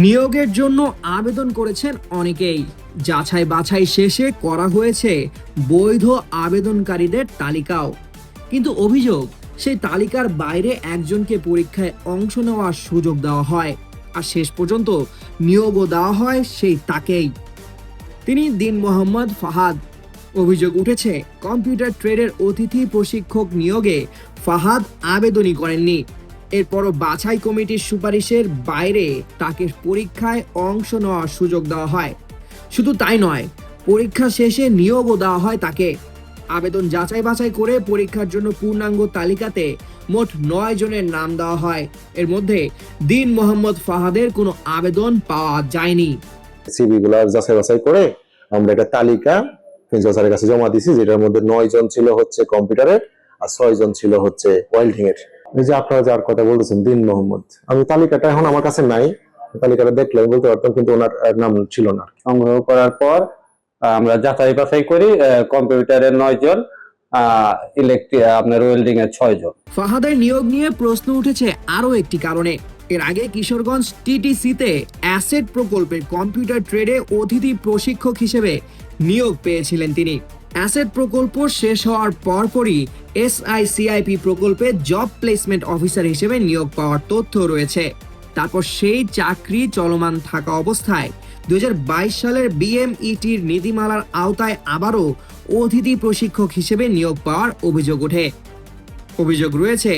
নিয়োগের জন্য আবেদন করেছেন অনেকেই। যাচাই বাছাই শেষে করা হয়েছে বৈধ আবেদনকারীদের তালিকাও। কিন্তু অভিযোগ, সেই তালিকার বাইরে একজনকে পরীক্ষায় অংশ নেওয়ার সুযোগ দেওয়া হয়, আর শেষ পর্যন্ত নিয়োগও দেওয়া হয় সেই তাকেই। তিনি দিন মোহাম্মদ ফাহাদ। অভিযোগ উঠেছে, কম্পিউটার ট্রেডের অতিথি প্রশিক্ষক নিয়োগে ফাহাদ আবেদনই করেননি। এরপরও বাছাই কমিটির সুপারিশের বাইরে তাকে পরীক্ষায় অংশ নেওয়ার সুযোগ দেওয়া হয়। শুধু তাই নয়, পরীক্ষা শেষে নিয়োগও দেওয়া হয় তাকে। আবেদন যাচাই বাছাই করে পরীক্ষার জন্য পূর্ণাঙ্গ তালিকাতে মোট 9 জনের নাম দেওয়া হয়। এর মধ্যে দিন মোহাম্মদ ফাহাদের কোনো আবেদন পাওয়া যায়নি। সিভি গুলা যাচাই বাছাই করে আমরা একটা তালিকা প্রিন্সিপাল স্যারের কাছে জমা দিছি, যেটার মধ্যে 9 জন ছিল হচ্ছে কম্পিউটারের আর 6 জন ছিল হচ্ছে ওয়েল্ডিং এর। এই যে আপনারা যার কথা বলতেছেন দিন মোহাম্মদ, আমি তালিকাটা এখন আমার কাছে নাই, তালিকাটা দেখলে আমি বলতে পারতাম, কিন্তু ওনার নাম ছিল না। সংগ্রহ করার পর আমরা যাচাই বাছাই করি, কম্পিউটারের 9 জন, ইলেকট্রিক আপনার ওয়েল্ডিং এর 6 জন। ফাহাদের নিয়োগ নিয়ে প্রশ্ন উঠেছে আরও একটি কারণে। এর আগে কিশোরগঞ্জ টিটিসিতে অ্যাসেট প্রকল্পের কম্পিউটার ট্রেডে অতিথি প্রশিক্ষক হিসেবে নিয়োগ পেয়েছিলেন তিনি। অ্যাসেট প্রকল্প শেষ হওয়ার পরপরই SICIP প্রকল্পে জব প্লেসমেন্ট অফিসার হিসেবে নিয়োগ পাওয়ার তথ্য রয়েছে। তারপর সেই চাকরি চলমান থাকা অবস্থায় 2022 সালের BMETর নীতিমালার আওতায় আবারও অতিথি প্রশিক্ষক হিসেবে নিয়োগ পাওয়ার অভিযোগ ওঠে। অভিযোগ রয়েছে,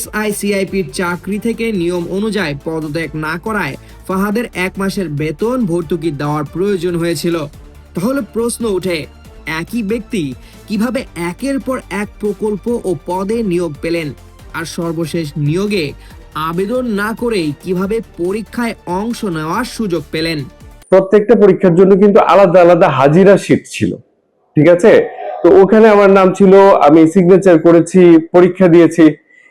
SICIPর চাকরি থেকে নিয়ম অনুযায়ী পদত্যাগ না করায় ফাহাদের 1 মাসের বেতন ভর্তুকি দেওয়ার প্রয়োজন হয়েছিল। তাহলে প্রশ্ন ওঠে, একই ব্যক্তি কিভাবে একের পর এক প্রকল্প ও পদে নিয়োগ পেলেন, আর সর্বশেষ নিয়োগে আবেদন না করেই কিভাবে পরীক্ষায় অংশ নেওয়ার সুযোগ পেলেন? প্রত্যেকটা পরীক্ষার জন্য কিন্তু আলাদা আলাদা হাজিরা শীট ছিল, ঠিক আছে? তো ওখানে আমার নাম ছিল, আমি সিগনেচার করেছি, পরীক্ষা দিয়েছি।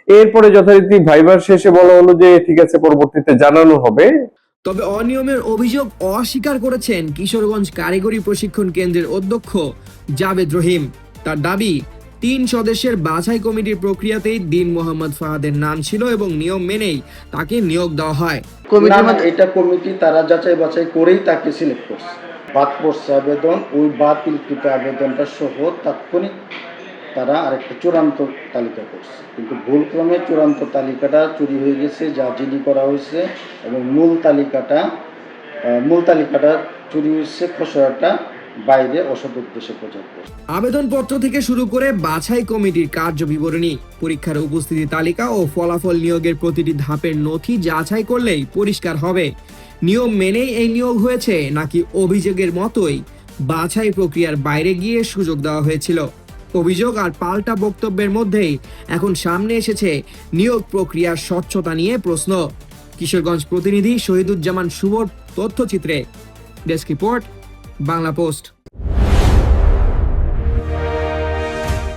এরপরে যথারীতি ভাইবার শেষে বলা হলো যে ঠিক আছে, পরবর্তীতে জানানো হবে। তবে অনিয়মের অভিযোগ অস্বীকার করেছেন কিশোরগঞ্জ কারিগরি প্রশিক্ষণ কেন্দ্রের অধ্যক্ষ জাবেদ রহিম। তার দাবি, 3 সদস্যের বাছাই কমিটির প্রক্রিয়াতেই দিন মোহাম্মদ ফাহাদের নাম ছিল এবং নিয়ম মেনেই তাকে নিয়োগ দেওয়া হয়। এটা কমিটি তারা যাচাই বাছাই করেই তাকে সিলেক্ট করছে। বাদ পড়ছে আবেদন, ওই বাতিলকৃত আবেদনটা সহ তাৎক্ষণিক তারা আরেকটা চূড়ান্ত তালিকা করছে, কিন্তু ভুলক্রমে চূড়ান্ত তালিকাটা চুরি হয়ে গেছে, যা জিডি করা হয়েছে, এবং মূল তালিকাটা চুরি হয়েছে, খসড়াটা বাইরে অসৎ উদ্দেশ্যে প্রচার করছে। আবেদনপত্র থেকে শুরু করে বাছাই কমিটির কার্য বিবরণী, পরীক্ষার উপস্থিতি তালিকা ও ফলাফল নিয়োগের প্রতিটি ধাপের নথি যাচাই করলেই পরিষ্কার হবে নিয়ম মেনেই এই নিয়োগ হয়েছে নাকি অভিযোগের মতোই বাছাই প্রক্রিয়ার বাইরে গিয়ে সুযোগ দেওয়া হয়েছিল। অভিযোগ আর পাল্টা বক্তব্যের মধ্যেই এখন সামনে এসেছে নিয়োগ প্রক্রিয়ার স্বচ্ছতা নিয়ে প্রশ্ন। কিশোরগঞ্জ প্রতিনিধি শহীদুজ্জামান শুভর তথ্যচিত্রে। Desk report, Bangla post.